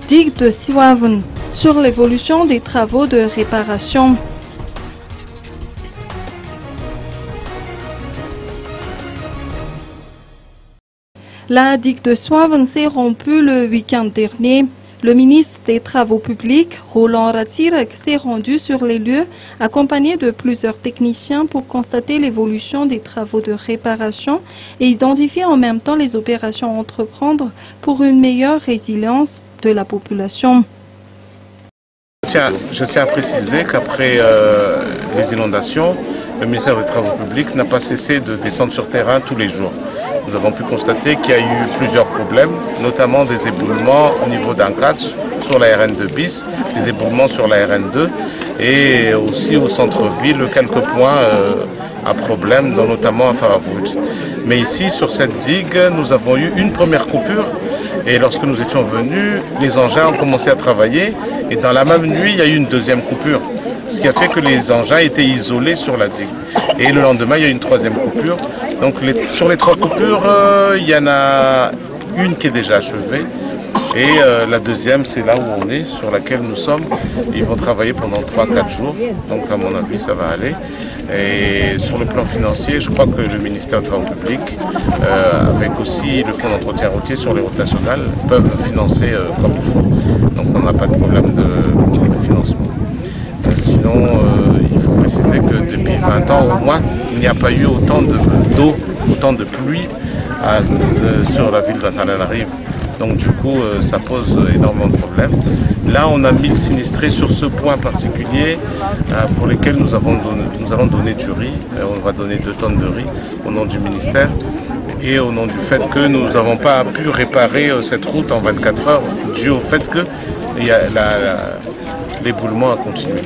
digue de Siwaven sur l'évolution des travaux de réparation. La digue de Siwaven s'est rompue le week-end dernier. Le ministre des Travaux publics, Roland Ratsirek, s'est rendu sur les lieux, accompagné de plusieurs techniciens pour constater l'évolution des travaux de réparation et identifier en même temps les opérations à entreprendre pour une meilleure résilience de la population. Je tiens à préciser qu'après les inondations, le ministère des Travaux publics n'a pas cessé de descendre sur terrain tous les jours. Nous avons pu constater qu'il y a eu plusieurs problèmes, notamment des éboulements au niveau d'Ankatch sur la RN2 bis, des éboulements sur la RN2 et aussi au centre-ville, quelques points à problème, notamment à Faravouj. Mais ici, sur cette digue, nous avons eu une première coupure et lorsque nous étions venus, les engins ont commencé à travailler et dans la même nuit, il y a eu une deuxième coupure. Ce qui a fait que les engins étaient isolés sur la digue. Et le lendemain, il y a eu une troisième coupure. Donc sur les trois coupures, il y en a une qui est déjà achevée. Et la deuxième, c'est là où on est, sur laquelle nous sommes. Ils vont travailler pendant 3-4 jours. Donc à mon avis, ça va aller. Et sur le plan financier, je crois que le ministère des Travaux publics, avec aussi le fonds d'entretien routier sur les routes nationales, peuvent financer comme il faut. Donc on n'a pas de problème de financement. Sinon, il faut préciser que depuis 20 ans au moins, il n'y a pas eu autant d'eau, autant de pluie sur la ville d'Antananarivo. Donc du coup, ça pose énormément de problèmes. Là, on a 1000 sinistrés sur ce point particulier pour lesquels nous allons donner du riz. On va donner 2 tonnes de riz au nom du ministère et au nom du fait que nous n'avons pas pu réparer cette route en 24 heures dû au fait que l'éboulement a continué.